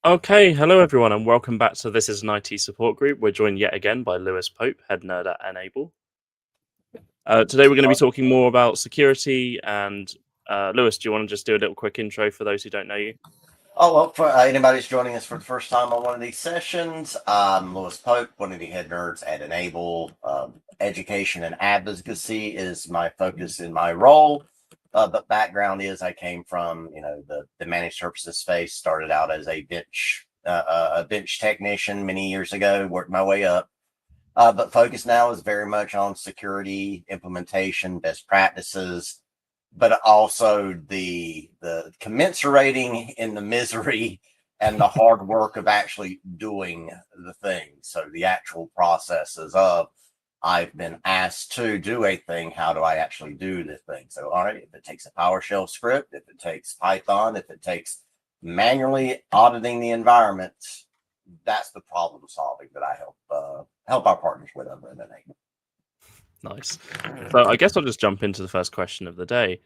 Okay, hello everyone, and welcome back to This is an IT Support Group. We're joined yet again by Lewis Pope, head nerd at Enable. Today we're going to be talking more about security, and Lewis, do you want to just do a little quick intro for those who don't know you? Oh, well, for anybody who's joining us for the first time on one of these sessions, I'm Lewis Pope, one of the head nerds at Enable. Education and advocacy is my focus in my role. But background is I came from, the managed services space, started out as a bench technician many years ago, worked my way up. But focus now is very much on security, implementation, best practices, but also the commensurating in the misery and the hard work of actually doing the thing. So the actual processes of I've been asked to do a thing, how do I actually do the thing? So all right, if it takes a PowerShell script, if it takes Python, if it takes manually auditing the environment, that's the problem solving that I help our partners with over in Enable. Nice. So I guess I'll just jump into the first question of the day.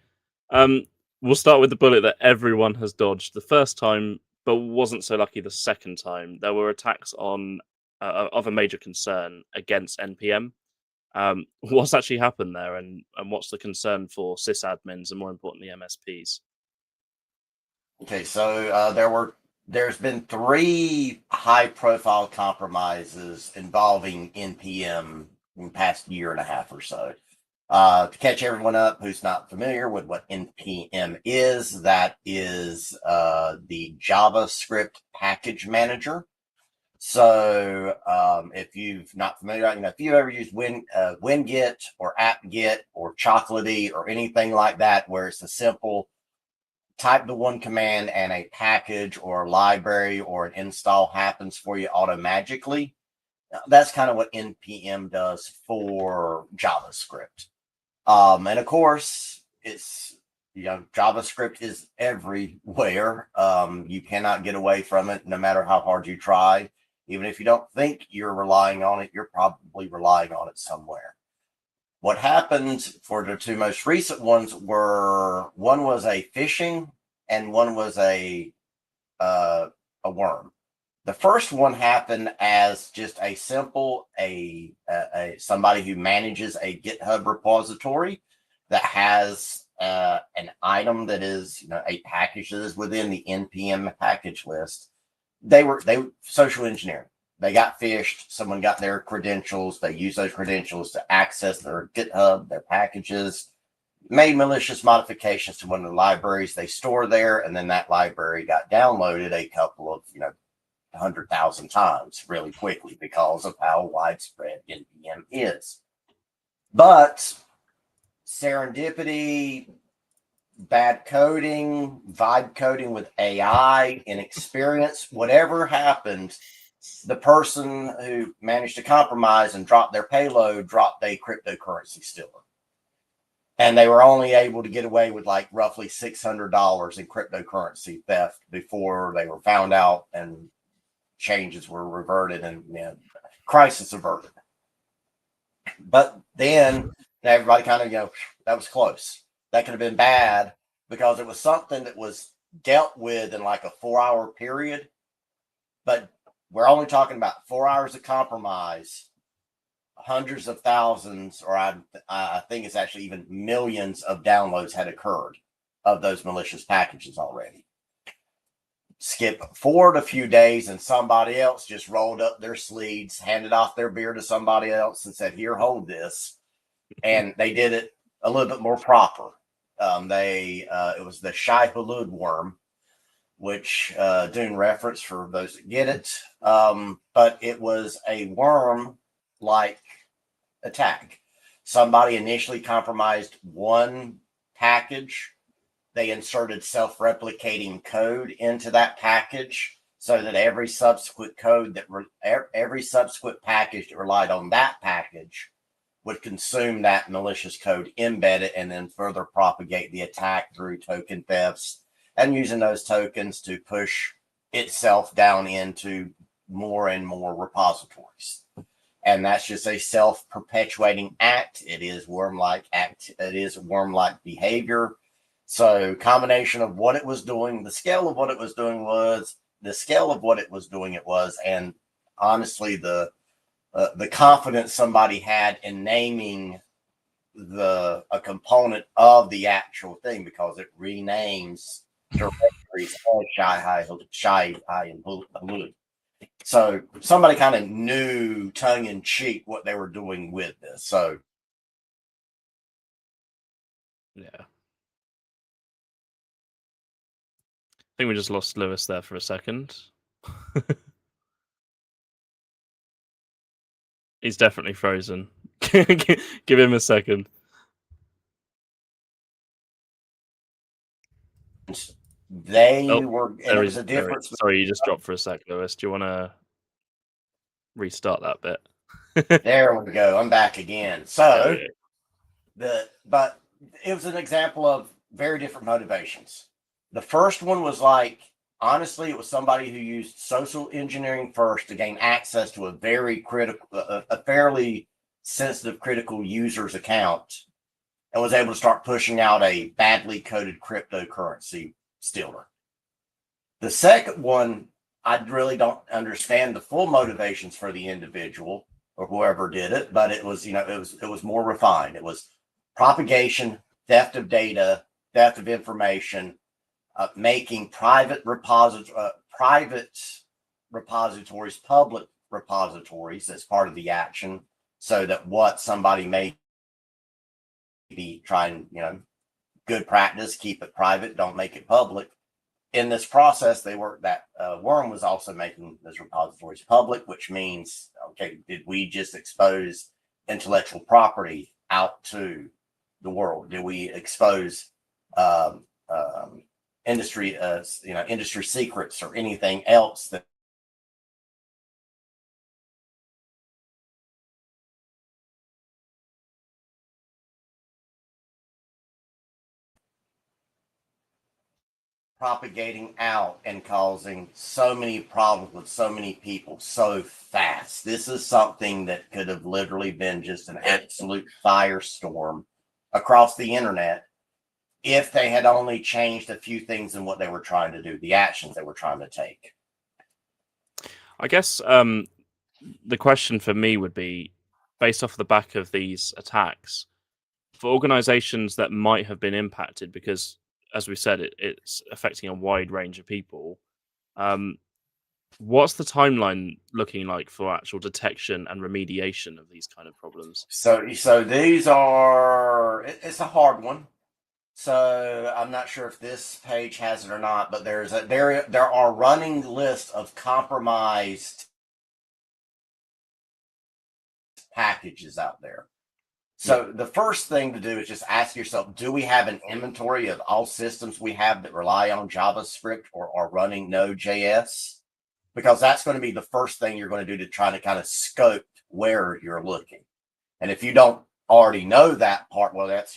We'll start with the bullet that everyone has dodged the first time, but wasn't so lucky the second time. There were attacks on of a major concern against NPM. What's actually happened there, and what's the concern for sysadmins and more importantly MSPs? Okay, so there's been 3 high-profile compromises involving NPM in the past year and a half or so. To catch everyone up who's not familiar with what NPM is, that is the JavaScript package manager. So if you've not familiar, if you ever use WinGet or apt-get or Chocolatey or anything like that, where it's a simple type the one command and a package or a library or an install happens for you automagically. That's kind of what NPM does for JavaScript. And of course, it's JavaScript is everywhere. You cannot get away from it, no matter how hard you try. Even if you don't think you're relying on it, you're probably relying on it somewhere. What happened for the 2 most recent ones were, one was a phishing and one was a worm. The first one happened as just a simple somebody who manages a GitHub repository that has an item that is a package that is within the NPM package list. They social engineering. They got phished. Someone got their credentials. They used those credentials to access their GitHub, their packages, made malicious modifications to one of the libraries they store there, and then that library got downloaded a couple of 100,000 times really quickly because of how widespread NPM is. But serendipity, bad coding, vibe coding with AI, inexperience, whatever happened, the person who managed to compromise and drop their payload dropped a cryptocurrency stealer. And they were only able to get away with like roughly $600 in cryptocurrency theft before they were found out and changes were reverted and crisis averted. But then everybody kind of, that was close. That could have been bad because it was something that was dealt with in like a 4-hour period. But we're only talking about 4 hours of compromise, hundreds of thousands, or I think it's actually even millions of downloads had occurred of those malicious packages already. Skip forward a few days and somebody else just rolled up their sleeves, handed off their beer to somebody else and said, here, hold this. And they did it a little bit more proper. It was the Shai Hulud worm, which doing reference for those that get it. But it was a worm-like attack. Somebody initially compromised one package. They inserted self-replicating code into that package so that every subsequent every subsequent package that relied on that package would consume that malicious code, embed it, and then further propagate the attack through token thefts and using those tokens to push itself down into more and more repositories. And that's just a self-perpetuating act. It is worm-like behavior. So combination of what it was doing, the scale of what it was doing was the scale of what it was doing, and honestly, the confidence somebody had in naming a component of the actual thing, because it renames directories of shy and blue. So somebody kind of knew tongue in cheek what they were doing with this. So yeah. I think we just lost Lewis there for a second. He's definitely frozen. Give him a second. they were, and There it is was a difference. Sorry, you just dropped for a sec, Lewis. Do you want to restart that bit? There we go. I'm back again. So but it was an example of very different motivations. The first one was like, honestly, it was somebody who used social engineering first to gain access to a very critical, a fairly sensitive, critical user's account, and was able to start pushing out a badly coded cryptocurrency stealer. The second one, I really don't understand the full motivations for the individual or whoever did it, but it was, it was more refined. It was propagation, theft of data, theft of information, making private repositories public repositories as part of the action, so that what somebody may be trying, good practice, keep it private, don't make it public. In this process, worm was also making those repositories public, which means, okay, did we just expose intellectual property out to the world? Did we expose industry secrets or anything else that propagating out and causing so many problems with so many people so fast? This is something that could have literally been just an absolute firestorm across the internet if they had only changed a few things in what they were trying to do, the actions they were trying to take. I guess the question for me would be, based off the back of these attacks, for organizations that might have been impacted, because as we said, it's affecting a wide range of people. What's the timeline looking like for actual detection and remediation of these kind of problems? So these are, it's a hard one. So I'm not sure if this page has it or not, but there are running lists of compromised packages out there. So the first thing to do is just ask yourself, do we have an inventory of all systems we have that rely on JavaScript or are running Node.js? Because that's going to be the first thing you're going to do to try to kind of scope where you're looking. And if you don't already know that part, well, that's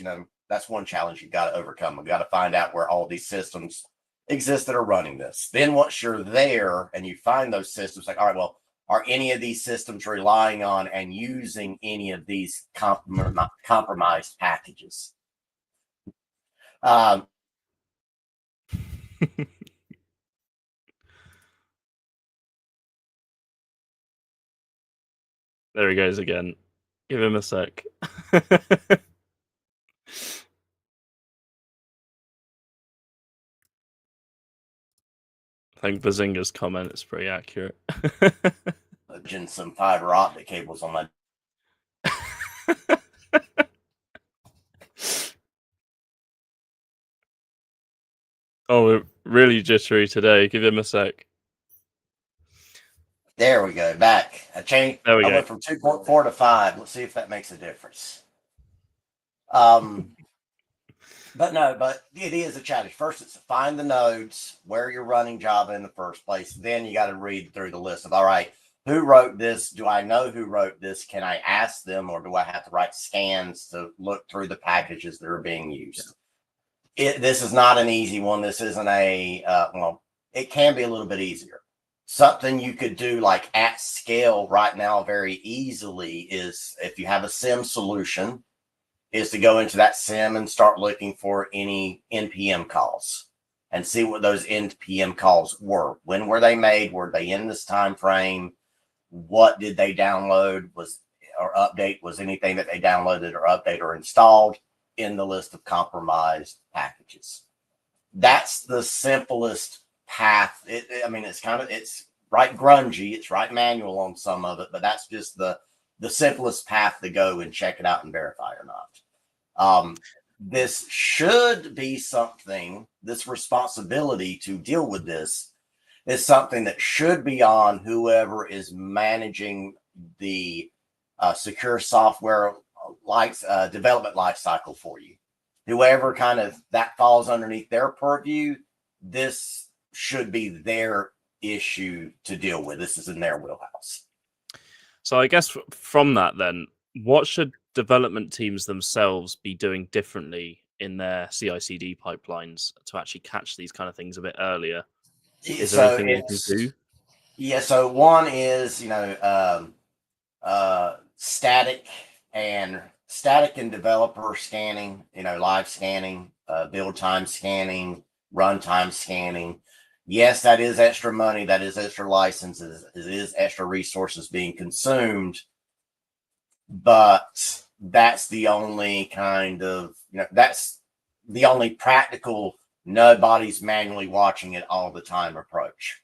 one challenge you've got to overcome. We've got to find out where all these systems exist that are running this. Then once you're there and you find those systems, like, all right, well, are any of these systems relying on and using any of these compromised packages? There he goes again. Give him a sec. I think Bazinga's comment is pretty accurate. Some fiber optic cables on my. Oh, we're really jittery today. Give him a sec. There we go. Back. I changed. I went from 2.4 to 5. Let's see if that makes a difference. But it is a challenge. First, it's to find the nodes where you're running Java in the first place. Then you got to read through the list of, all right, who wrote this? Do I know who wrote this? Can I ask them, or do I have to write scans to look through the packages that are being used? This is not an easy one. This isn't it can be a little bit easier. Something you could do like at scale right now very easily is, if you have a SIM solution, is to go into that SIM and start looking for any NPM calls and see what those NPM calls were. When were they made? Were they in this time frame? What did they download? Or update? Was anything that they downloaded or updated or installed in the list of compromised packages? That's the simplest path. It's right grungy, it's right manual on some of it, but that's just the simplest path to go and check it out and verify or not. This should be something, this responsibility to deal with this is something that should be on whoever is managing the secure software development lifecycle for you. Whoever kind of that falls underneath their purview, this should be their issue to deal with. This is in their wheelhouse. So I guess from that then, what should development teams themselves be doing differently in their CI/CD pipelines to actually catch these kind of things a bit earlier? Is there anything they can do? Yeah, so one is, static and developer scanning, live scanning, build time scanning, runtime scanning. Yes, that is extra money. That is extra licenses. It is extra resources being consumed. But that's the only that's the only practical, nobody's manually watching it all the time approach.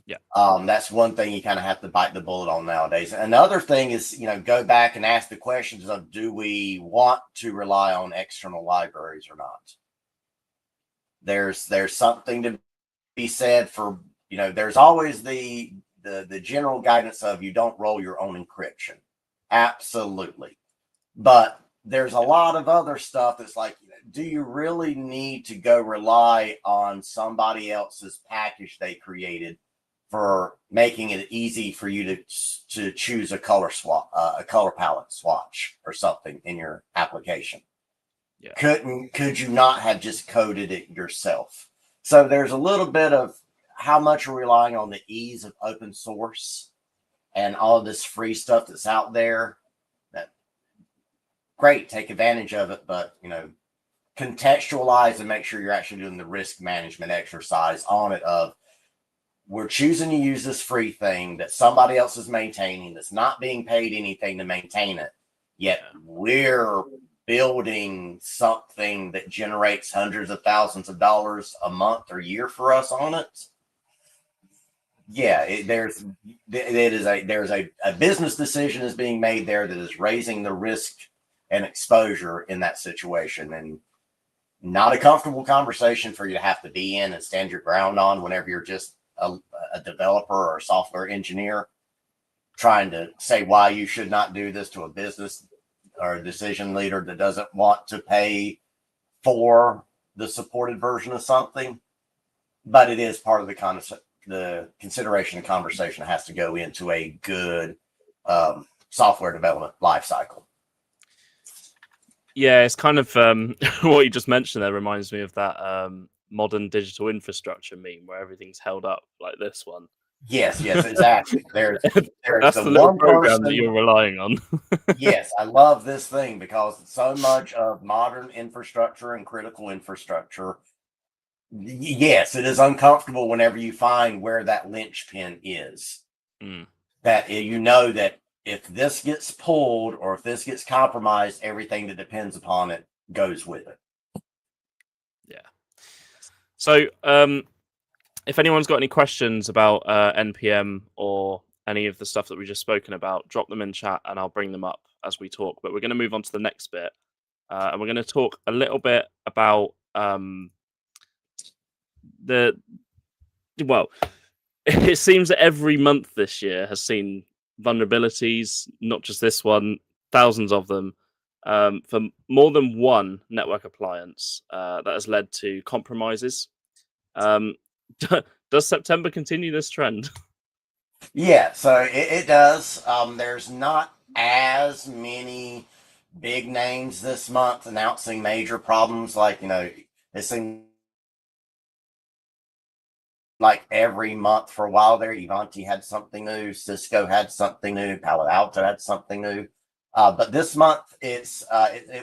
Yeah. That's one thing you kind of have to bite the bullet on nowadays. Another thing is, go back and ask the questions of, do we want to rely on external libraries or not? There's something to be said for, there's always the general guidance of you don't roll your own encryption. Absolutely. But there's a lot of other stuff that's like, do you really need to go rely on somebody else's package they created for making it easy for you to choose a color swap, a color palette swatch or something in your application? Yeah. Could you not have just coded it yourself? So there's a little bit of how much you're relying on the ease of open source and all of this free stuff that's out there. That great, take advantage of it, but contextualize and make sure you're actually doing the risk management exercise on it of, we're choosing to use this free thing that somebody else is maintaining, that's not being paid anything to maintain it, yet we're building something that generates hundreds of thousands of dollars a month or year for us on it. Yeah, there's a business decision is being made there that is raising the risk and exposure in that situation, and not a comfortable conversation for you to have to be in and stand your ground on whenever you're just a developer or a software engineer trying to say why you should not do this to a business or a decision leader that doesn't want to pay for the supported version of something. But it is part of the consideration and conversation that has to go into a good software development lifecycle. Yeah, it's kind of what you just mentioned there reminds me of that modern digital infrastructure meme where everything's held up like this one. Yes, exactly. There's that's the little program that you're relying on. Yes, I love this thing because so much of modern infrastructure and critical infrastructure, yes, it is uncomfortable whenever you find where that linchpin is. That that if this gets pulled or if this gets compromised, everything that depends upon it goes with it. Yeah. So, if anyone's got any questions about NPM or any of the stuff that we've just spoken about, drop them in chat and I'll bring them up as we talk. But we're going to move on to the next bit. And we're going to talk a little bit about it seems that every month this year has seen vulnerabilities, not just this one, thousands of them, for more than one network appliance that has led to compromises. Does September continue this trend? Yeah, so it does. There's not as many big names this month announcing major problems. Like, it seems like every month for a while there, Ivanti had something new, Cisco had something new, Palo Alto had something new. But this month it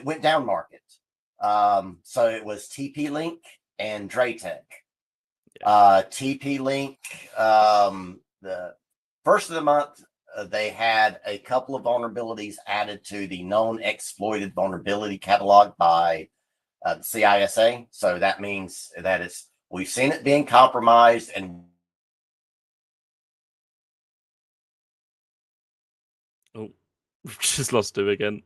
went down market. So it was TP-Link and Draytech. Yeah. TP-Link, the first of the month, they had a couple of vulnerabilities added to the known exploited vulnerability catalog by the CISA. So that means that we've seen it being compromised, and Oh, we've just lost him again.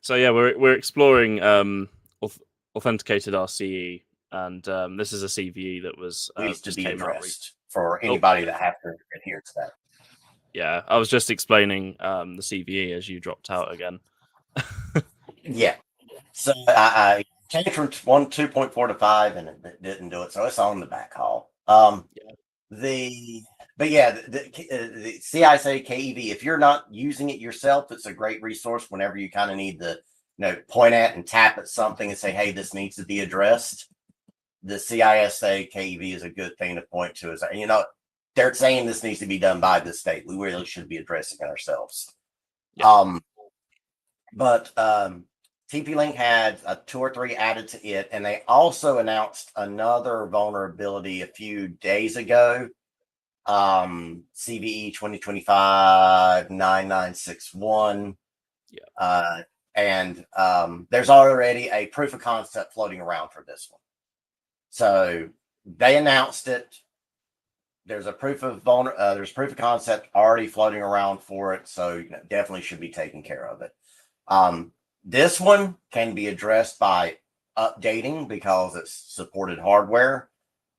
So yeah, we're exploring authenticated RCE, and this is a CVE that was needs to just be came out. addressed for anybody that have to adhere to that. Yeah, I was just explaining the CVE as you dropped out again. Yeah. So I changed from 2.4 to 5, and it didn't do it. So it's on the back haul. The CISA KEV, if you're not using it yourself, it's a great resource whenever you kind of need to point at and tap at something and say, hey, this needs to be addressed. The CISA KEV is a good thing to point to. Is they're saying this needs to be done by the state. We really should be addressing it ourselves. Yeah. But TP-Link had 2 or 3 added to it, and they also announced another vulnerability a few days ago. CVE 2025-9961. Yeah. And there's already a proof of concept floating around for this one. So they announced it. There's a proof of concept already floating around for it. So definitely should be taking care of it. This one can be addressed by updating because it's supported hardware.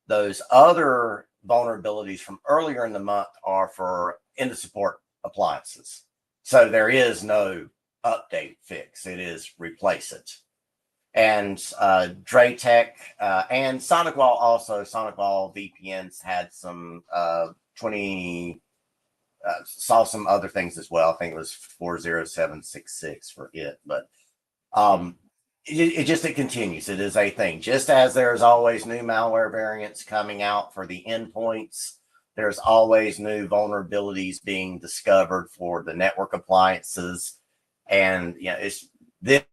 Those other vulnerabilities from earlier in the month are for end of support appliances. So there is no update fix. It is replace it. And Draytech and SonicWall also. SonicWall VPNs had some saw some other things as well. I think it was 40766 for it, but it continues. It is a thing. Just as there's always new malware variants coming out for the endpoints, there's always new vulnerabilities being discovered for the network appliances. And it's this.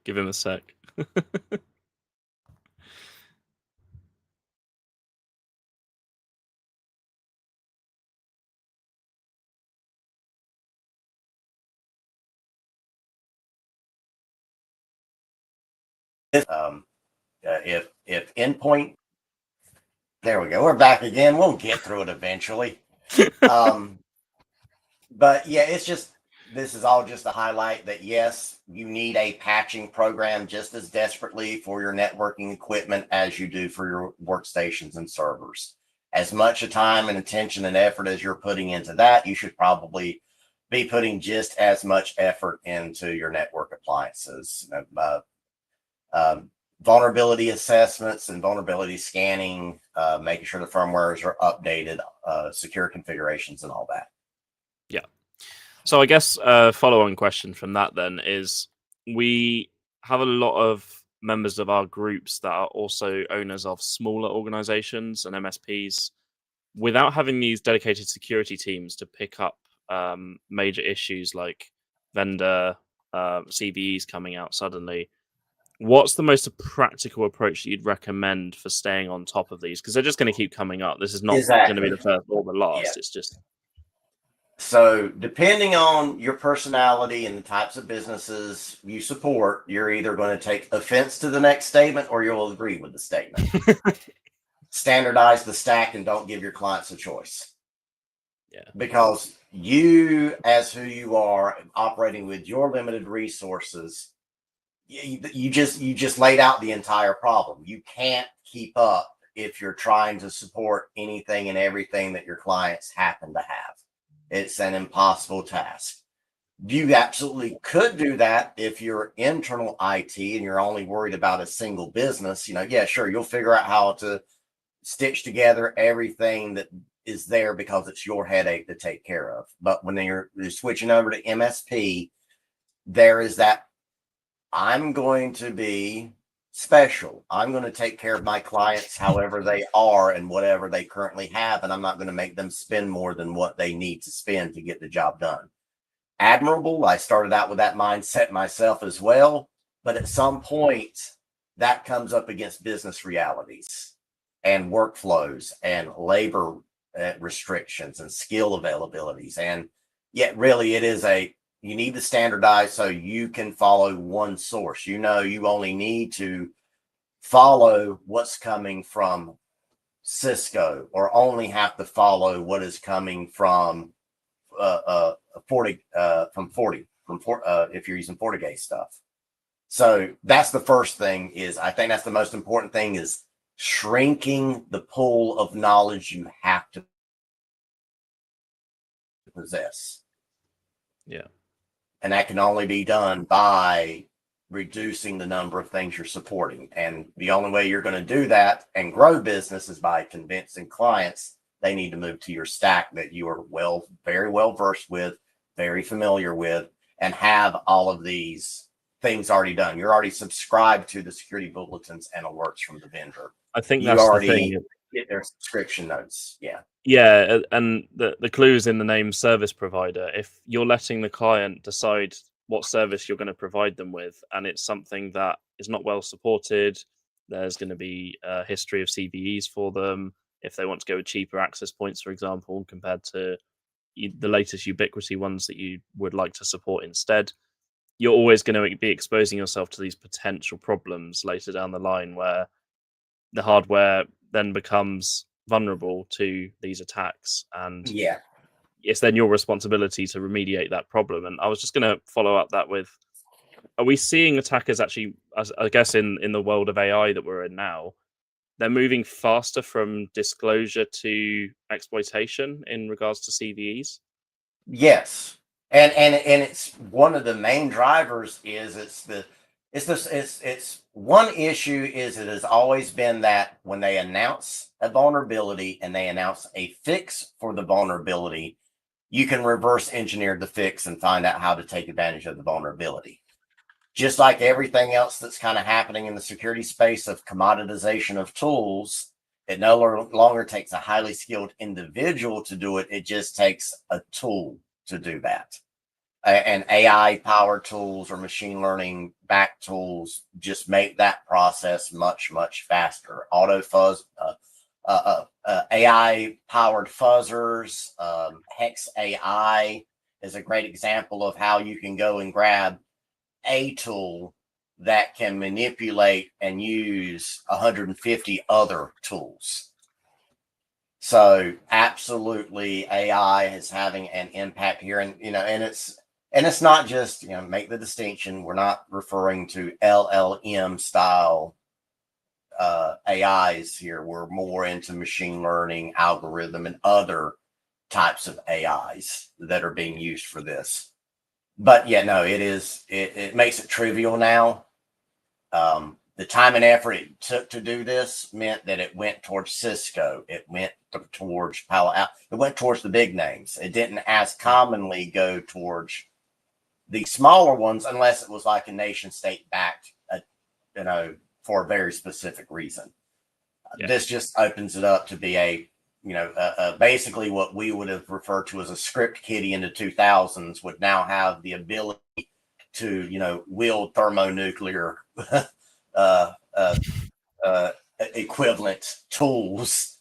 Give him a sec. If endpoint, there we go. We're back again. We'll get through it eventually. But yeah, this is all just a highlight that yes, you need a patching program just as desperately for your networking equipment as you do for your workstations and servers. As much time and attention and effort as you're putting into that, you should probably be putting just as much effort into your network appliances. Vulnerability assessments and vulnerability scanning, making sure the firmwares are updated, secure configurations and all that. Yeah. So I guess a follow-on question from that then is, we have a lot of members of our groups that are also owners of smaller organizations and MSPs. Without having these dedicated security teams to pick up major issues like vendor CVEs coming out suddenly, what's the most practical approach that you'd recommend for staying on top of these? Because they're just going to keep coming up. This is not going to be the first or the last. Yeah. It's just... So depending on your personality and the types of businesses you support, you're either going to take offense to the next statement or you'll agree with the statement. Standardize the stack and don't give your clients a choice. Yeah. Because you, as who you are, operating with your limited resources, you just laid out the entire problem. You can't keep up if you're trying to support anything and everything that your clients happen to have. It's an impossible task. You absolutely could do that if you're internal IT and you're only worried about a single business. Yeah, sure, you'll figure out how to stitch together everything that is there because it's your headache to take care of. But when you're switching over to MSP, there is that I'm going to be special. I'm going to take care of my clients however they are and whatever they currently have, and I'm not going to make them spend more than what they need to spend to get the job done. Admirable. I started out with that mindset myself as well, but at some point that comes up against business realities and workflows and labor restrictions and skill availabilities. And yet really it is you need to standardize so you can follow one source. You only need to follow what's coming from Cisco, or only have to follow what is coming from 40 if you're using FortiGate stuff. So that's the first thing. I think that's the most important thing, is shrinking the pool of knowledge you have to possess. Yeah. And that can only be done by reducing the number of things you're supporting. And the only way you're going to do that and grow business is by convincing clients they need to move to your stack that you are very well versed with, very familiar with, and have all of these things already done. You're already subscribed to the security bulletins and alerts from the vendor. I think that's the thing. Get their subscription notes. Yeah. Yeah, and the clue's in the name service provider. If you're letting the client decide what service you're going to provide them with, and it's something that is not well supported, there's going to be a history of CVEs for them. If they want to go with cheaper access points, for example, compared to the latest ubiquity ones that you would like to support instead, you're always going to be exposing yourself to these potential problems later down the line, where the hardware then becomes vulnerable to these attacks, and yeah, it's then your responsibility to remediate that problem. And I was just going to follow up that with, are we seeing attackers actually, I guess in the world of AI that we're in now, they're moving faster from disclosure to exploitation in regards to CVEs? Yes. And it's one of the main drivers is it's one issue is it has always been that when they announce a vulnerability and they announce a fix for the vulnerability, you can reverse engineer the fix and find out how to take advantage of the vulnerability. Just like everything else that's kind of happening in the security space of commoditization of tools, it no longer takes a highly skilled individual to do it. It just takes a tool to do that. And AI powered tools or machine learning back tools just make that process much, much faster. AI powered fuzzers, Hex AI is a great example of how you can go and grab a tool that can manipulate and use 150 other tools. So absolutely AI is having an impact here. And, and it's not just, make the distinction. We're not referring to LLM style AIs here. We're more into machine learning, algorithm, and other types of AIs that are being used for this. But yeah, no, it makes it trivial now. The time and effort it took to do this meant that it went towards Cisco. It went towards Palo Alto. It went towards the big names. It didn't as commonly go towards the smaller ones unless it was like a nation state backed, for a very specific reason. Yeah. This just opens it up to be basically what we would have referred to as a script kiddie in the 2000s would now have the ability to, wield thermonuclear equivalent tools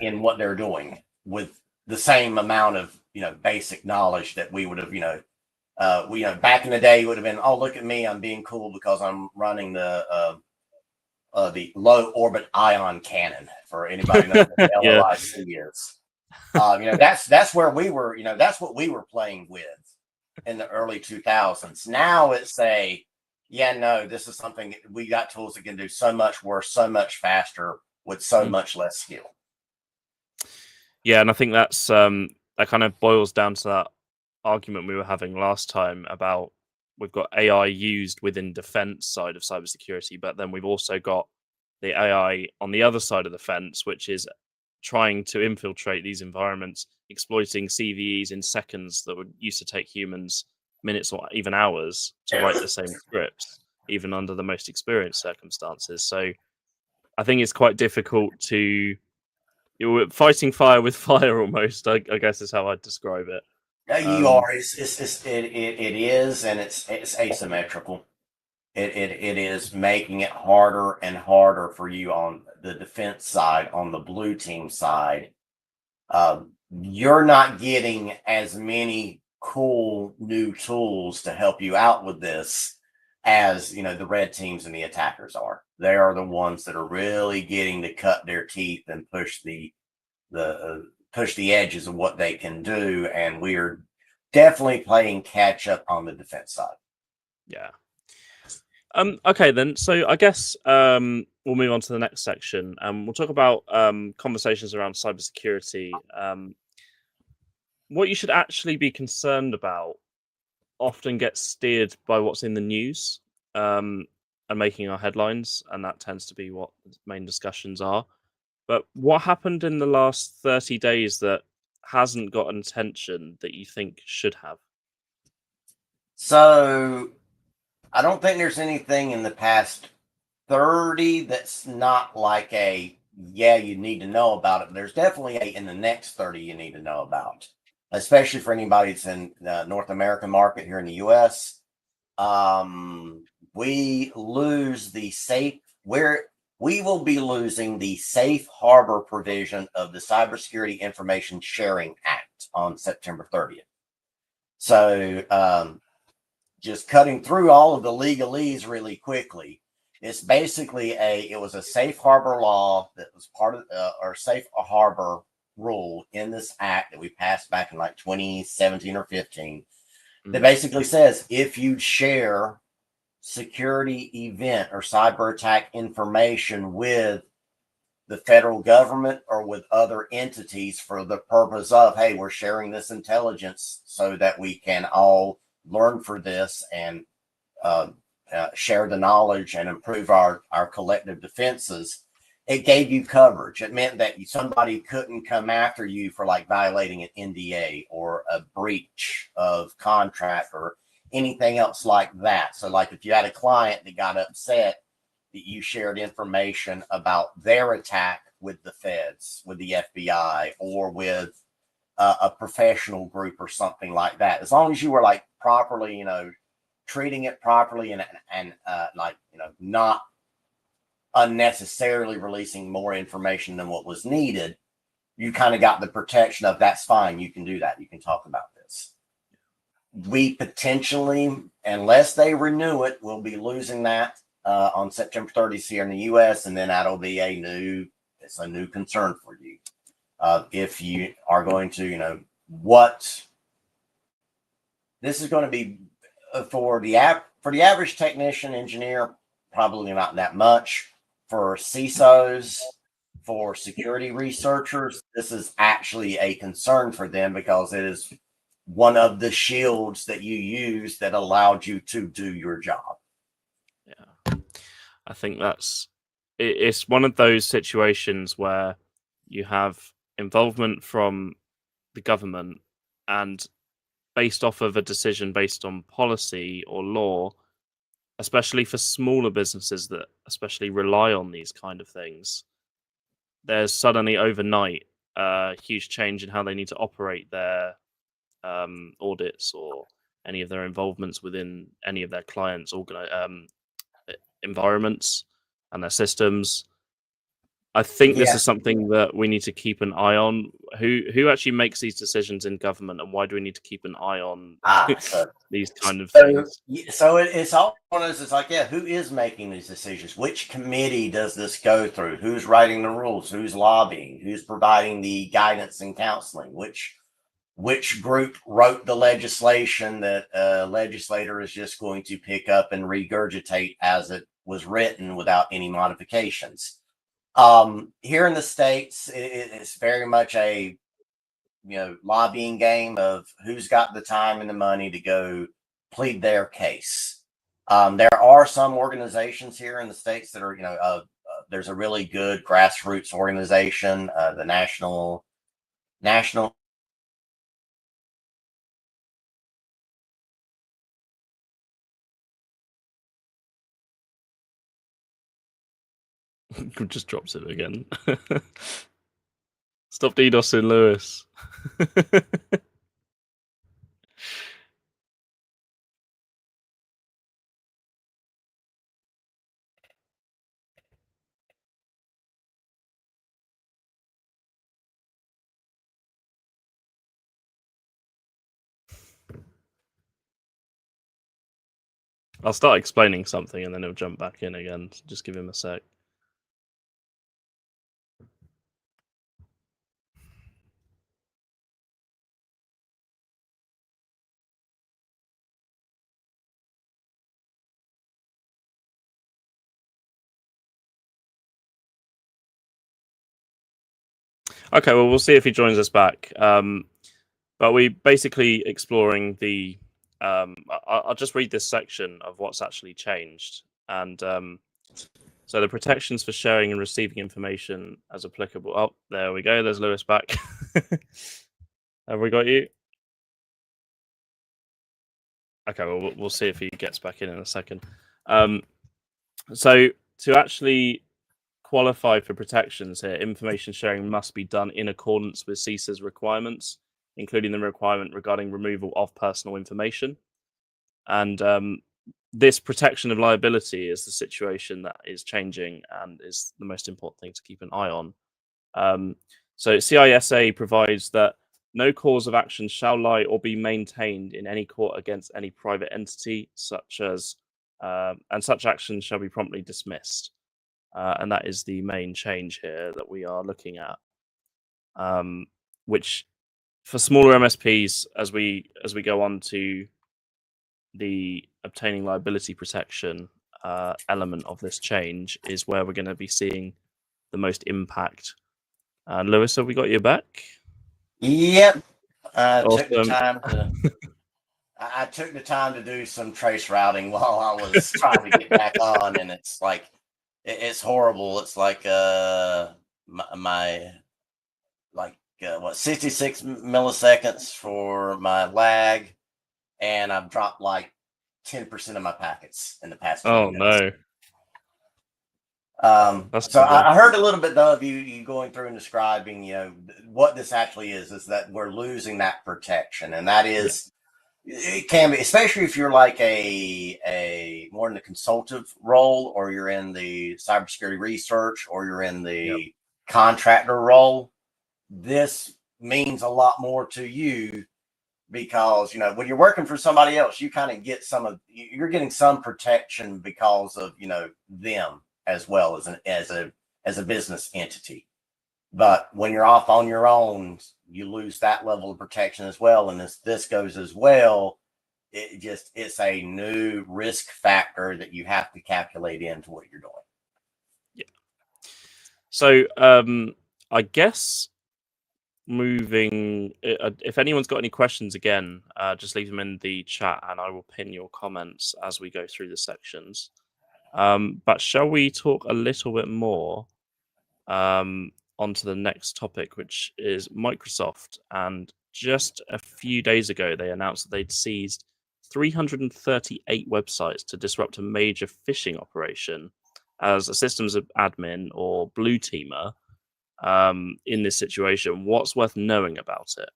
in what they're doing with the same amount of, basic knowledge that we would have, back in the day would have been, oh, look at me, I'm being cool because I'm running the low orbit ion cannon, for anybody knows what LOIC is. That's where we were, that's what we were playing with in the early 2000s. Now it's this is something we got tools that can do so much worse, so much faster with so much less skill. Yeah, and I think that's that kind of boils down to that argument we were having last time about we've got AI used within defense side of cybersecurity, but then we've also got the AI on the other side of the fence, which is trying to infiltrate these environments, exploiting CVEs in seconds that would used to take humans minutes or even hours to write the same scripts. even under the most experienced circumstances. So I think it's quite difficult to you're fighting fire with fire almost. I guess is how I'd describe it. You are. It is, and it's asymmetrical. It is making it harder and harder for you on the defense side, on the blue team side. You're not getting as many cool new tools to help you out with this as the red teams and the attackers are. They are the ones that are really getting to cut their teeth and push the edges of what they can do, and we are definitely playing catch up on the defense side. Yeah. Okay then. So I guess we'll move on to the next section, and we'll talk about conversations around cybersecurity. What you should actually be concerned about often gets steered by what's in the news and making our headlines, and that tends to be what the main discussions are. But what happened in the last 30 days that hasn't gotten attention that you think should have? So I don't think there's anything in the past 30 that's not like you need to know about it. There's definitely in the next 30 you need to know about, especially for anybody that's in the North American market here in the US. We will be losing the safe harbor provision of the Cybersecurity Information Sharing Act on September 30th. So just cutting through all of the legalese really quickly, it's basically it was a safe harbor law that was part of or safe harbor rule in this act that we passed back in like 2017 or 15 that basically says if you share security event or cyber attack information with the federal government or with other entities for the purpose of, hey, we're sharing this intelligence so that we can all learn for this and share the knowledge and improve our collective defenses, it gave you coverage. It meant that somebody couldn't come after you for like violating an NDA or a breach of contract or anything else like that. So like if you had a client that got upset that you shared information about their attack with the feds, with the FBI, or with a professional group or something like that, as long as you were like properly, treating it properly and not unnecessarily releasing more information than what was needed, you kind of got the protection of that's fine. You can do that. You can talk about this. We potentially, unless they renew it, will be losing that on September 30th here in the US, and then that'll be it's a new concern for you. If you are going to, what this is going to be for the average technician, engineer, probably not that much. For CISOs, for security researchers, this is actually a concern for them because it is one of the shields that you use that allowed you to do your job. Yeah, I think it's one of those situations where you have involvement from the government and based off of a decision based on policy or law, especially for smaller businesses that especially rely on these kind of things, there's suddenly overnight a huge change in how they need to operate their audits or any of their involvements within any of their clients' environments and their systems. I think this is something that we need to keep an eye on. Who actually makes these decisions in government, and why do we need to keep an eye on these kind of things? So it's all one of those. It's like, who is making these decisions? Which committee does this go through? Who's writing the rules? Who's lobbying? Who's providing the guidance and counseling? Which group wrote the legislation that a legislator is just going to pick up and regurgitate as it was written without any modifications? Here in the States, it's very much a lobbying game of who's got the time and the money to go plead their case. There are some organizations here in the States that are there's a really good grassroots organization, the National Just drops it again. Stop DDoSing, Lewis. I'll start explaining something and then he'll jump back in again. So just give him a sec. Okay, well, we'll see if he joins us back. But we basically exploring the. I'll just read this section of what's actually changed, and so the protections for sharing and receiving information as applicable. Oh, there we go. There's Lewis back. Have we got you? Okay, well, we'll see if he gets back in a second. So to actually qualify for protections here, information sharing must be done in accordance with CISA's requirements, including the requirement regarding removal of personal information. And this protection of liability is the situation that is changing and is the most important thing to keep an eye on. So CISA provides that no cause of action shall lie or be maintained in any court against any private entity, such as and such action shall be promptly dismissed. And that is the main change here that we are looking at, which for smaller MSPs, as we go on to the obtaining liability protection element of this change, is where we're going to be seeing the most impact. Lewis, have we got you back? Yep. I Awesome. took the time to do some trace routing while I was trying to get back on, and it's like it's horrible. It's like my 66 milliseconds for my lag, and I've dropped like 10% of my packets in the past few minutes. No. So I heard a little bit though of you going through and describing, what this actually is that we're losing that protection, and that is it can be, especially if you're like a more in the consultative role, or you're in the cybersecurity research, or you're in the contractor role. This means a lot more to you because when you're working for somebody else, you kind of get you're getting some protection because of them as well as a business entity. But when you're off on your own, you lose that level of protection as well. And this goes as well, it's a new risk factor that you have to calculate into what you're doing. Yeah. So I guess moving, if anyone's got any questions again, just leave them in the chat and I will pin your comments as we go through the sections. But shall we talk a little bit more onto the next topic, which is Microsoft? And just a few days ago, they announced that they'd seized 338 websites to disrupt a major phishing operation as a systems admin or blue teamer. In this situation, what's worth knowing about it?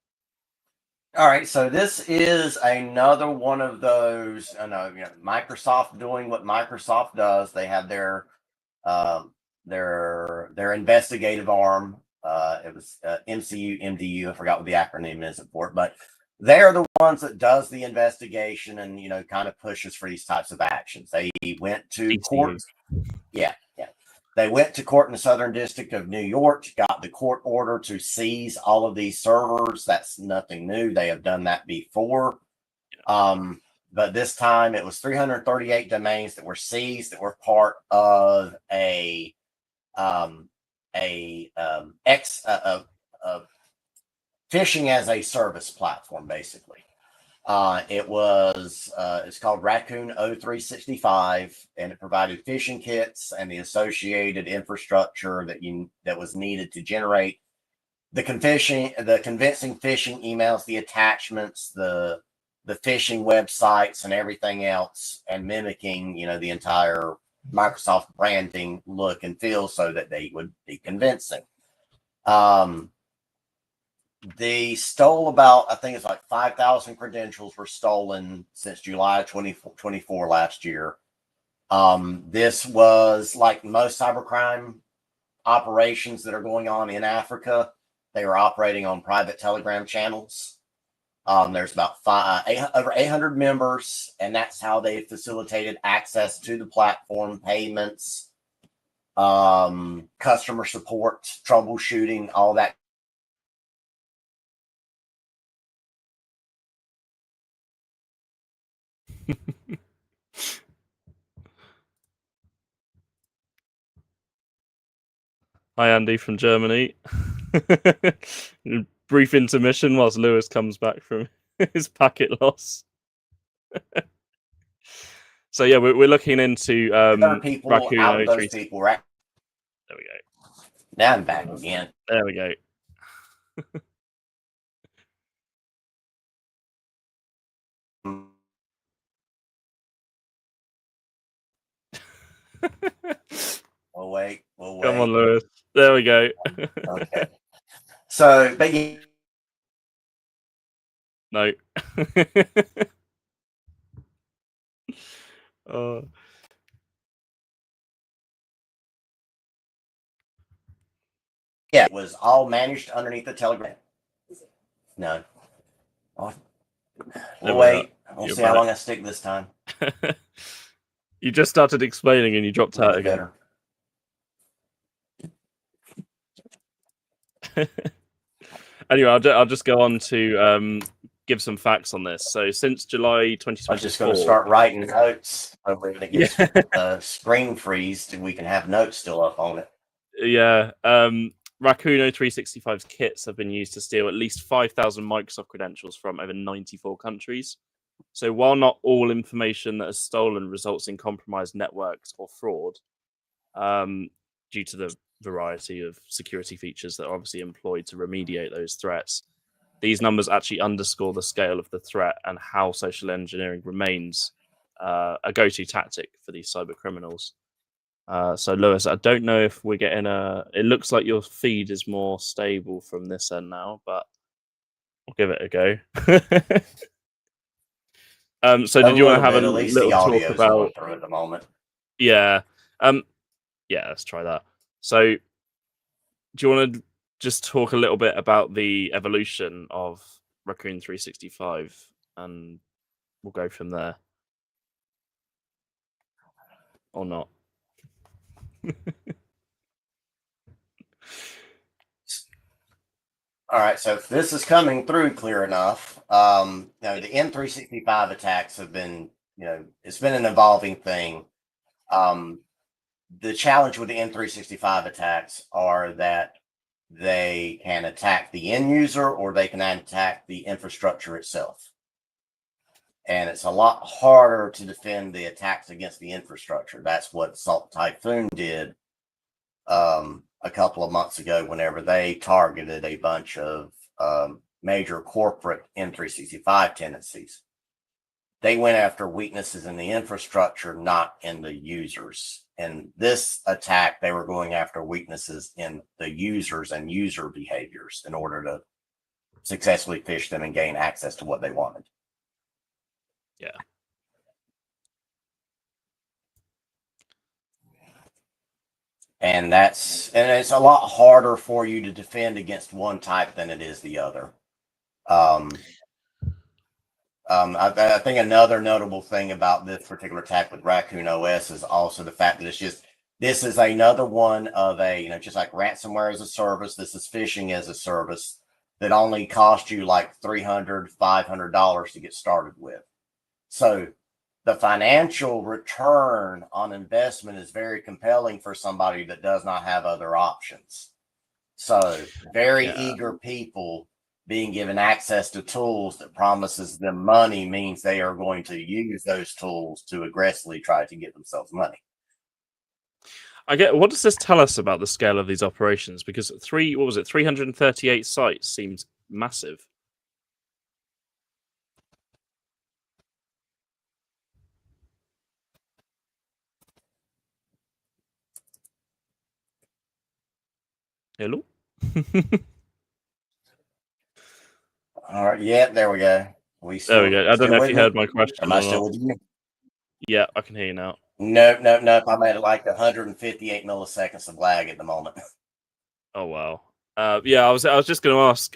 All right, so this is another one of those. Microsoft doing what Microsoft does. They have their investigative arm. It was MCU, MDU. I forgot what the acronym is for it, but they're the ones that does the investigation and kind of pushes for these types of actions. They went to court. Yeah. They went to court in the Southern District of New York, got the court order to seize all of these servers. That's nothing new. They have done that before. But this time it was 338 domains that were seized that were part of a phishing as a service platform, basically. It's called Raccoon 0365, and it provided phishing kits and the associated infrastructure that was needed to generate the convincing phishing emails, the attachments, the phishing websites, and everything else, and mimicking the entire Microsoft branding look and feel so that they would be convincing. They stole about, I think it's like 5,000 credentials were stolen since July 2024 last year. This was like most cybercrime operations that are going on in Africa. They were operating on private Telegram channels. There's about over 800 members, and that's how they facilitated access to the platform, payments, customer support, troubleshooting, all that. Hi, Andy from Germany. Brief intermission whilst Lewis comes back from his packet loss. So yeah, we're looking into People Raccoon out of those 03. people were. There we go. Now I'm back again. There we go. We'll wait. Come on, Lewis. There we go. Okay. So, but yeah. No. Yeah, it was all managed underneath the Telegram. No. We'll wait. We'll see how long I stick this time. You just started explaining and you dropped out again. Anyway, I'll just go on to give some facts on this. So since July 2024... I'm just going to start writing notes. Hopefully when it gets screen freeze, we can have notes still up on it. Yeah. Raccoon 0365's kits have been used to steal at least 5,000 Microsoft credentials from over 94 countries. So while not all information that is stolen results in compromised networks or fraud, due to the variety of security features that are obviously employed to remediate those threats, these numbers actually underscore the scale of the threat and how social engineering remains a go-to tactic for these cyber criminals. So Lewis, I don't know if we're getting it looks like your feed is more stable from this end now, but I'll give it a go. So did you want to have a little talk about at the moment? Yeah. Yeah, let's try that. So do you want to just talk a little bit about the evolution of Raccoon 365 and we'll go from there? Or not? All right, so if this is coming through clear enough, the N365 attacks have been, it's been an evolving thing. The challenge with the N365 attacks are that they can attack the end user or they can attack the infrastructure itself. And it's a lot harder to defend the attacks against the infrastructure. That's what Salt Typhoon did a couple of months ago whenever they targeted a bunch of major corporate N365 tenancies. They went after weaknesses in the infrastructure, not in the users. In this attack, they were going after weaknesses in the users and user behaviors in order to successfully phish them and gain access to what they wanted. Yeah. And it's a lot harder for you to defend against one type than it is the other. I think another notable thing about this particular attack with Raccoon OS is also the fact that this is another one of just like ransomware as a service. This is phishing as a service that only cost you like $300, $500 to get started with. So the financial return on investment is very compelling for somebody that does not have other options. So very eager people being given access to tools that promises them money means they are going to use those tools to aggressively try to get themselves money. What does this tell us about the scale of these operations? Because 338 sites seems massive. Hello? All right. Yeah, there we go. There we go. I don't Still know if with you me? heard my question Am or I still not. with you? Yeah, I can hear you now. Nope, nope, nope. I'm at like 158 milliseconds of lag at the moment. Oh wow. Yeah, I was just going to ask.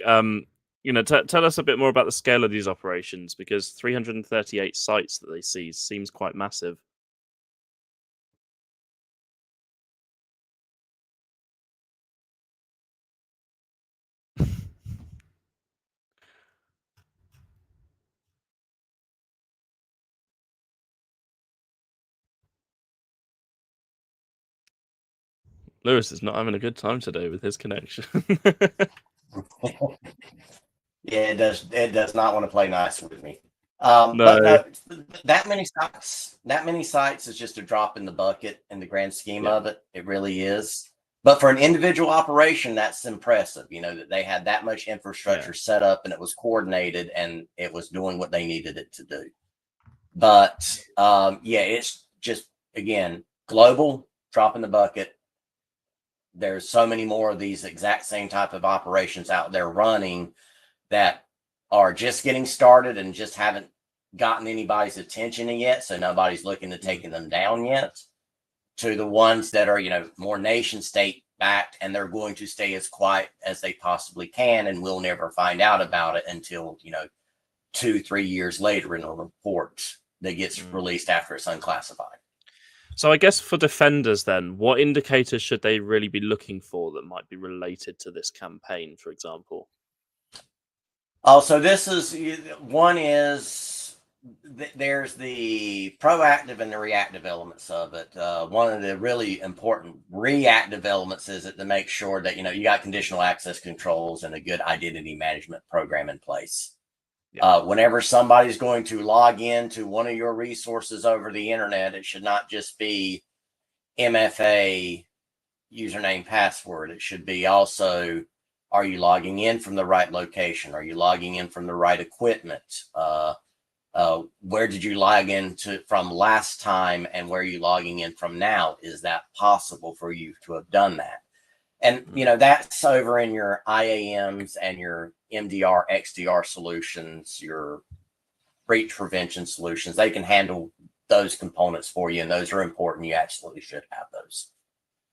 Tell us a bit more about the scale of these operations, because 338 sites that they seize seems quite massive. Lewis is not having a good time today with his connection. Yeah, it does not want to play nice with me. No. But no, that many sites is just a drop in the bucket in the grand scheme Yeah. of it. It really is. But for an individual operation, that's impressive. That they had that much infrastructure set up and it was coordinated and it was doing what they needed it to do. But yeah, it's just, again, global, drop in the bucket. There's so many more of these exact same type of operations out there running that are just getting started and just haven't gotten anybody's attention yet. So nobody's looking to taking them down yet, to the ones that are, more nation state backed and they're going to stay as quiet as they possibly can. And we'll never find out about it until, 2-3 years later in a report that gets released after it's unclassified. So I guess for defenders then, what indicators should they really be looking for that might be related to this campaign, for example? Oh, so this is one is there's the proactive and the reactive elements of it. One of the really important reactive elements is it to make sure that you got conditional access controls and a good identity management program in place. Yeah. Whenever somebody's going to log in to one of your resources over the internet, it should not just be MFA username password. It should be also, are you logging in from the right location? Are you logging in from the right equipment? Where did you log in from last time and where are you logging in from now? Is that possible for you to have done that? And, that's over in your IAMs and your MDR, XDR solutions, your breach prevention solutions. They can handle those components for you, and those are important. You absolutely should have those.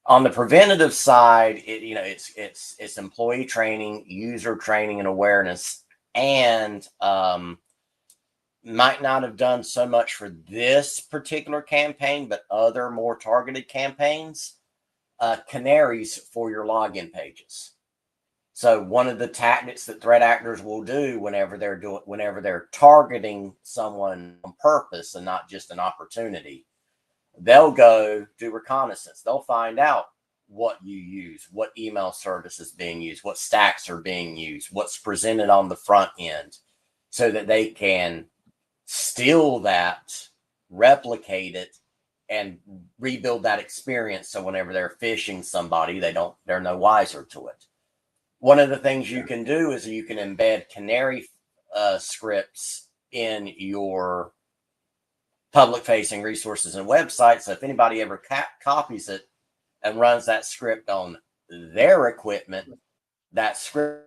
On the preventative side, it's employee training, user training and awareness, and might not have done so much for this particular campaign, but other more targeted campaigns, canaries for your login pages. So one of the tactics that threat actors will do whenever they're targeting someone on purpose and not just an opportunity, they'll go do reconnaissance. They'll find out what you use, what email service is being used, what stacks are being used, what's presented on the front end, so that they can steal that, replicate it, and rebuild that experience. So whenever they're phishing somebody, they're no wiser to it. One of the things you can do is you can embed canary scripts in your public facing resources and websites. So if anybody ever copies it and runs that script on their equipment, that script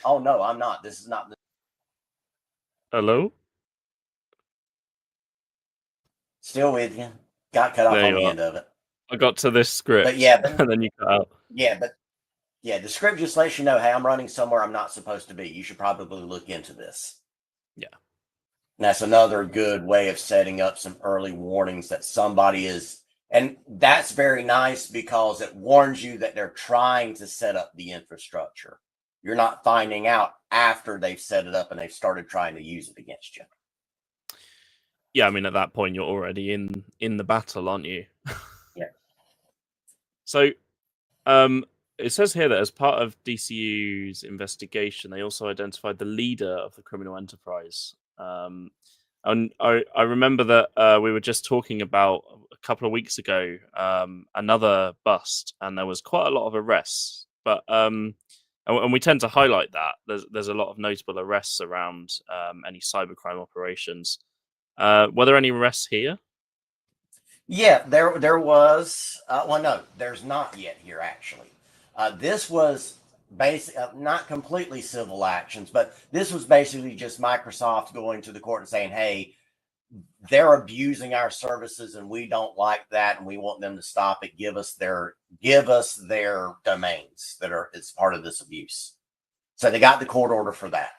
oh no, I'm not. This is not the Hello? still with you. Got cut off There on you the are. end of it. I got to this script, But yeah, and then you cut out. the script just lets you know, hey, I'm running somewhere I'm not supposed to be. You should probably look into this. Yeah. And that's another good way of setting up some early warnings that somebody is, and that's very nice because it warns you that they're trying to set up the infrastructure. You're not finding out after they've set it up and they've started trying to use it against you. Yeah, I mean, at that point, you're already in the battle, aren't you? Yeah. So, it says here that as part of DCU's investigation, they also identified the leader of the criminal enterprise. And I remember that we were just talking about a couple of weeks ago another bust, and there was quite a lot of arrests. But And we tend to highlight that. There's a lot of notable arrests around any cybercrime operations. Were there any arrests here? Yeah, there was. Well, no, there's not yet here actually. This was not completely civil actions, but this was basically just Microsoft going to the court and saying, "Hey, they're abusing our services, and we don't like that, and we want them to stop it. Give us their domains that are it's part of this abuse." So they got the court order for that.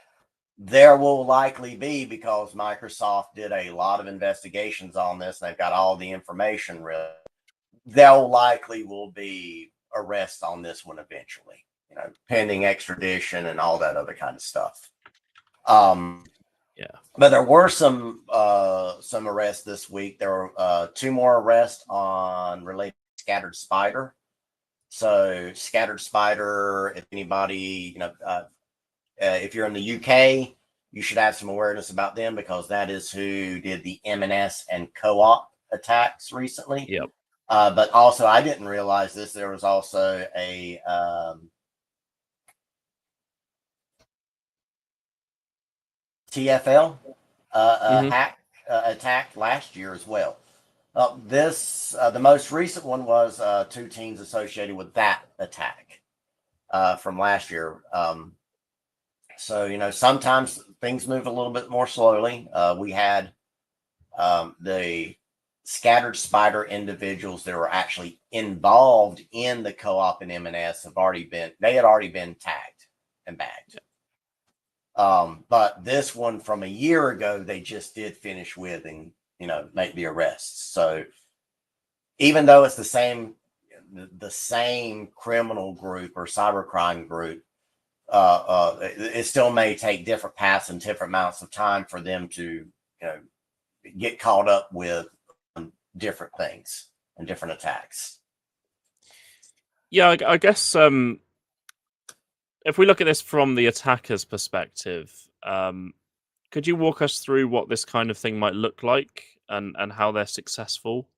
There will likely be, because Microsoft did a lot of investigations on this, and they've got all the information. Really, there likely will be arrests on this one eventually. Pending extradition and all that other kind of stuff. Yeah. But there were some arrests this week. There were 2 more arrests on related to Scattered Spider. So Scattered Spider, if anybody, if you're in the UK, you should have some awareness about them, because that is who did the M&S and Co-op attacks recently. Yep. But also, I didn't realize this. There was also a TFL attack last year as well. The most recent one was 2 teens associated with that attack from last year. So, sometimes things move a little bit more slowly. We had the Scattered Spider individuals that were actually involved in the Co-op and M&S had already been tagged and bagged. But this one from a year ago, they just did finish with and, make the arrests. So even though it's the same criminal group or cybercrime group, it still may take different paths and different amounts of time for them to, get caught up with different things and different attacks. Yeah, I guess if we look at this from the attacker's perspective, could you walk us through what this kind of thing might look like and how they're successful?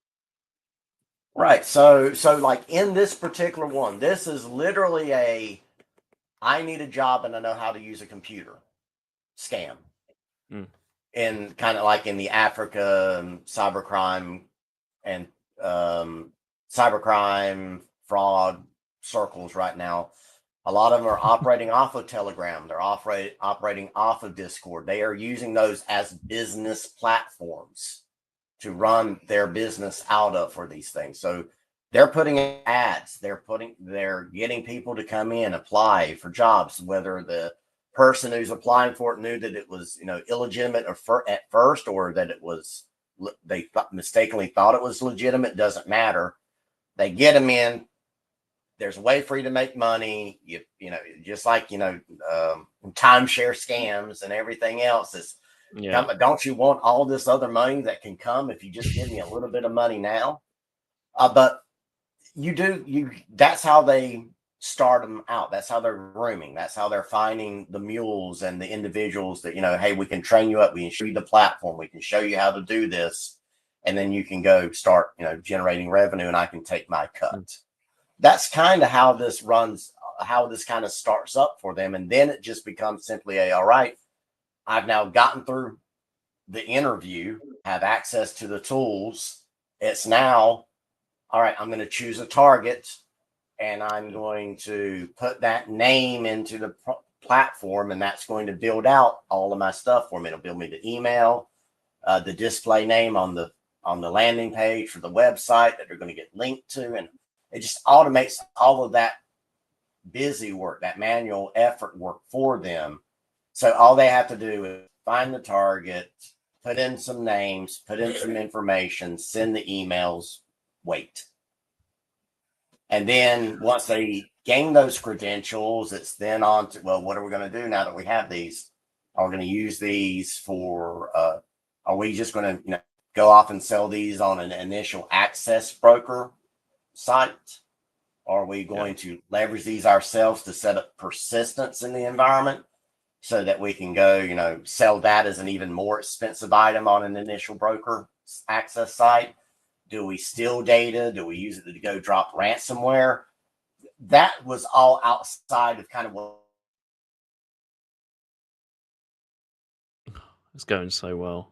Right. So like in this particular one, this is literally I need a job and I know how to use a computer scam. And kind of like in the Africa cybercrime and cybercrime fraud circles right now, a lot of them are operating off of Telegram. They're operating off of Discord. They are using those as business platforms to run their business out of for these things. So they're putting in ads. They're getting people to come in, apply for jobs, whether the person who's applying for it knew that it was, illegitimate at first, or that it was, they mistakenly thought it was legitimate. Doesn't matter. They get them in. There's a way for you to make money. Just like, timeshare scams and everything else is, don't you want all this other money that can come if you just give me a little bit of money now? But that's how they start them out. That's how they're grooming. That's how they're finding the mules and the individuals that, hey, we can train you up. We can show you the platform. We can show you how to do this. And then you can go start, generating revenue, and I can take my cut. That's kind of how this runs, how this kind of starts up for them. And then it just becomes simply all right, I've now gotten through the interview, have access to the tools. It's now, all right, I'm going to choose a target, and I'm going to put that name into the platform, and that's going to build out all of my stuff for me. It'll build me the email, the display name on the landing page for the website that they're going to get linked to, and it just automates all of that busy work, that manual effort work for them. So all they have to do is find the target, put in some names, put in some information, send the emails, wait. And then once they gain those credentials, it's then on to, well, what are we going to do now that we have these? Are we going to use these for, are we just going to go off and sell these on an initial access broker site? Are we going to leverage these ourselves to set up persistence in the environment so that we can go, sell that as an even more expensive item on an initial broker access site? Do we steal data? Do we use it to go drop ransomware? that was all outside of kind of what It's going so well.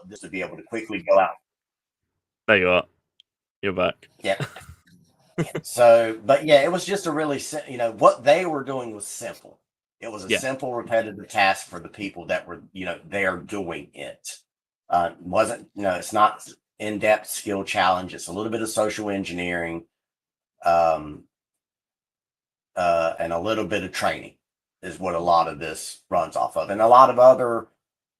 this to be able to quickly go out. There you are. You're back. Yeah. So, but yeah, it was just a really, what they were doing was simple. It was a simple, repetitive task for the people that were, there doing it. Wasn't, it's not in-depth skill challenge. It's a little bit of social engineering, and a little bit of training is what a lot of this runs off of. And a lot of other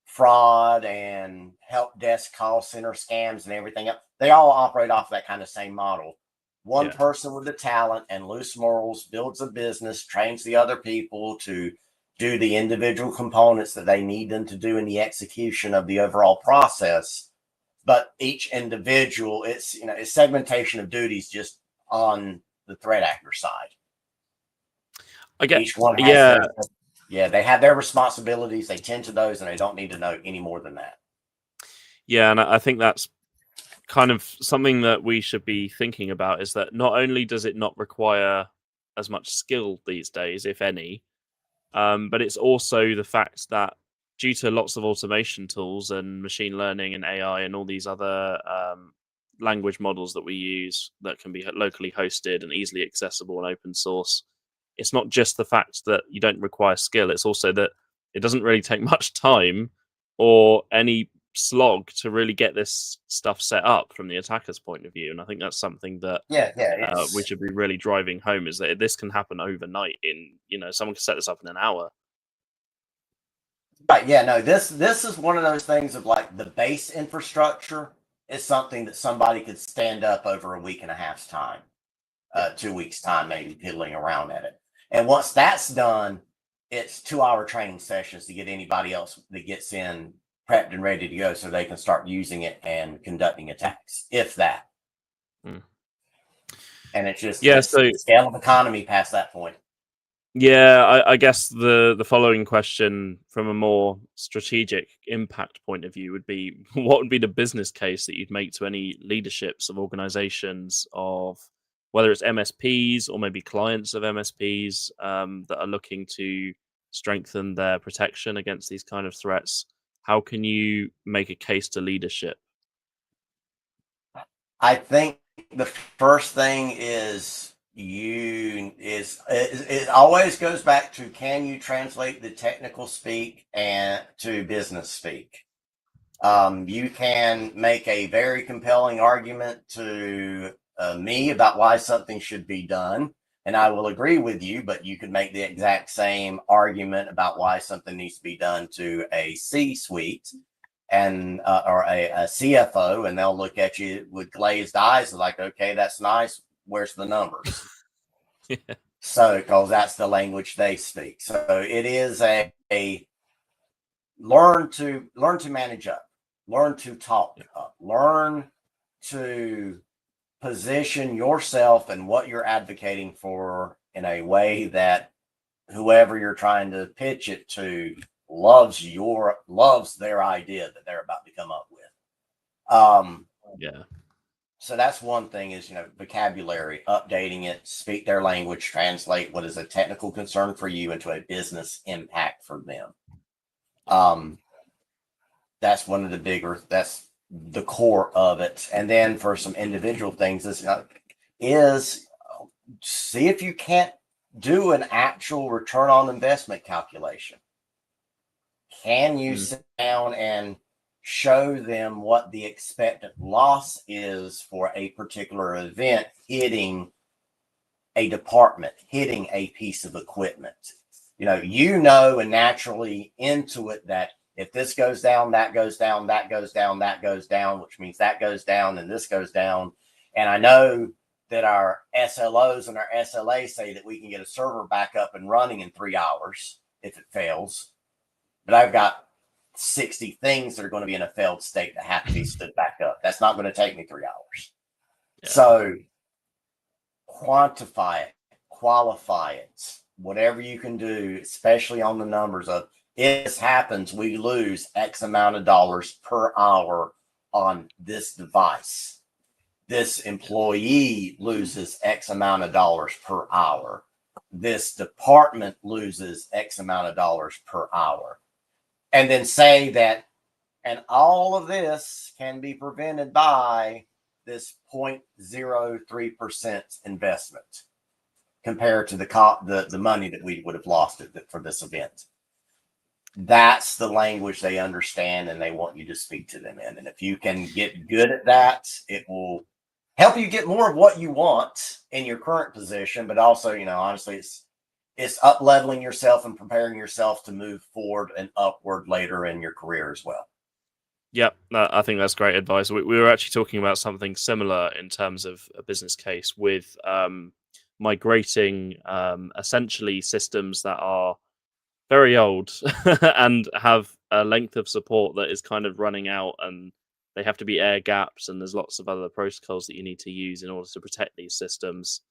fraud and help desk call center scams and everything else, they all operate off that kind of same model. One person with the talent and loose morals builds a business, trains the other people to do the individual components that they need them to do in the execution of the overall process. But each individual, it's segmentation of duties just on the threat actor side. I get, each one has they have their responsibilities. They tend to those, and they don't need to know any more than that. Yeah, and I think that's kind of something that we should be thinking about, is that not only does it not require as much skill these days, if any, but it's also the fact that due to lots of automation tools and machine learning and AI and all these other language models that we use that can be locally hosted and easily accessible and open source, it's not just the fact that you don't require skill, it's also that it doesn't really take much time or any slog to really get this stuff set up from the attacker's point of view. And I think that's something that we should be really driving home, is that this can happen overnight. Someone can set this up in an hour. Right. Yeah. No, this is one of those things of like the base infrastructure is something that somebody could stand up over a week and a half's time, 2 weeks time, maybe piddling around at it. And once that's done, it's 2-hour training sessions to get anybody else that gets in prepped and ready to go, so they can start using it and conducting attacks, if that. And it's just the scale of economy past that point. Yeah, I guess the following question from a more strategic impact point of view would be, what would be the business case that you'd make to any leaderships of organizations, of whether it's MSPs or maybe clients of MSPs that are looking to strengthen their protection against these kind of threats? How can you make a case to leadership? I think the first thing is it always goes back to, can you translate the technical speak and to business speak? You can make a very compelling argument to me about why something should be done, and I will agree with you, but you could make the exact same argument about why something needs to be done to a C-suite and or a CFO, and they'll look at you with glazed eyes like, okay, that's nice, where's the numbers? So, because that's the language they speak. So it is a learn to manage up, learn to talk up, learn to position yourself and what you're advocating for in a way that whoever you're trying to pitch it to loves their idea that they're about to come up with. So that's one thing, is vocabulary, updating it, speak their language, translate what is a technical concern for you into a business impact for them. That's one of the bigger, that's the core of it. And then for some individual things is see if you can't do an actual return on investment calculation. Can you sit down and show them what the expected loss is for a particular event hitting a department, hitting a piece of equipment? And naturally intuit that if this goes down, that goes down, that goes down, that goes down, which means that goes down and this goes down. And I know that our SLOs and our SLAs say that we can get a server back up and running in 3 hours if it fails. But I've got 60 things that are going to be in a failed state that have to be stood back up. That's not going to take me 3 hours. So quantify it, qualify it, whatever you can do, especially on the numbers of if this happens, we lose X amount of dollars per hour on this device. This employee loses X amount of dollars per hour. This department loses X amount of dollars per hour. And then say that, and all of this can be prevented by this 0.03% investment compared to the money that we would have lost for this event. That's the language they understand, and they want you to speak to them in. And if you can get good at that, it will help you get more of what you want in your current position. But also, you know, honestly, it's up leveling yourself and preparing yourself to move forward and upward later in your career as well. Yeah, I think that's great advice. We were actually talking about something similar in terms of a business case with migrating essentially systems that are very old and have a length of support that is kind of running out, and they have to be air gaps, and there's lots of other protocols that you need to use in order to protect these systems.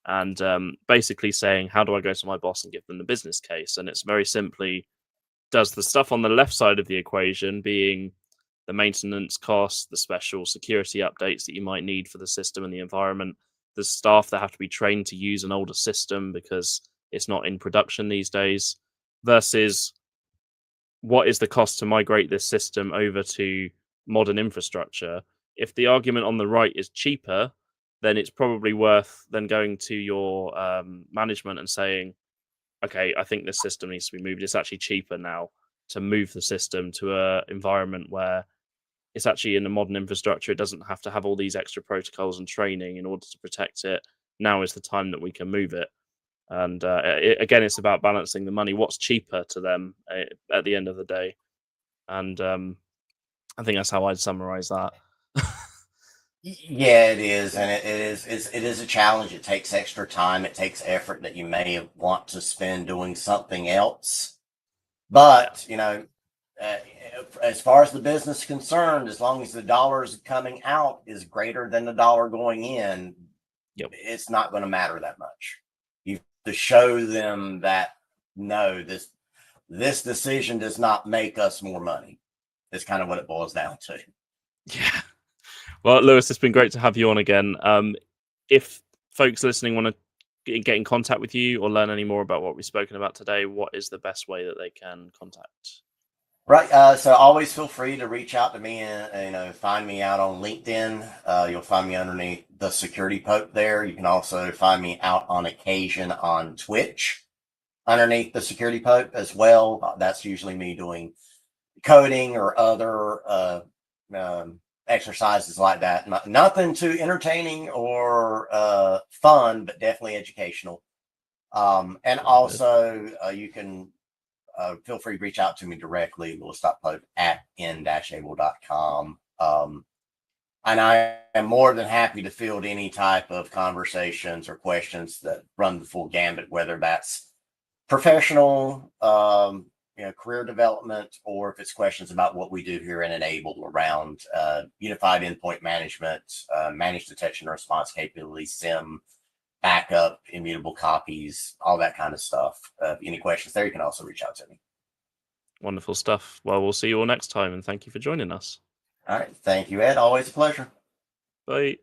And basically saying, how do I go to my boss and give them the business case? And it's very simply, does the stuff on the left side of the equation, being the maintenance costs, the special security updates that you might need for the system and the environment, the staff that have to be trained to use an older system because it's not in production these days, versus what is the cost to migrate this system over to modern infrastructure? If the argument on the right is cheaper, then it's probably worth then going to your management and saying, okay, I think this system needs to be moved. It's actually cheaper now to move the system to an environment where it's actually in a modern infrastructure. It doesn't have to have all these extra protocols and training in order to protect it. Now is the time that we can move it. And again, it's about balancing the money. What's cheaper to them at the end of the day? And I think that's how I'd summarize that. Yeah, it is, and it is a challenge. It takes extra time. It takes effort that you may want to spend doing something else. But you know, as far as the business is concerned, as long as the dollars coming out is greater than the dollar going in, Yep. It's not going to matter that much. You have to show them that no, this decision does not make us more money. That's kind of what it boils down to. Yeah. Well, Lewis, it's been great to have you on again. If folks listening want to get in contact with you or learn any more about what we've spoken about today, what is the best way that they can contact? Right. So always feel free to reach out to me and find me out on LinkedIn. You'll find me underneath the Security Pope there. You can also find me out on occasion on Twitch underneath the Security Pope as well. That's usually me doing coding or other exercises like that. Nothing too entertaining or fun, but definitely educational. And also you can feel free to reach out to me directly, lewis.pope@n-able.com. And I am more than happy to field any type of conversations or questions that run the full gambit, whether that's professional, career development, or if it's questions about what we do here in Enable around unified endpoint management, managed detection and response capabilities, SIM, backup, immutable copies, all that kind of stuff. Any questions there, you can also reach out to me. Wonderful stuff. Well, we'll see you all next time, and thank you for joining us. All right. Thank you, Ed. Always a pleasure. Bye.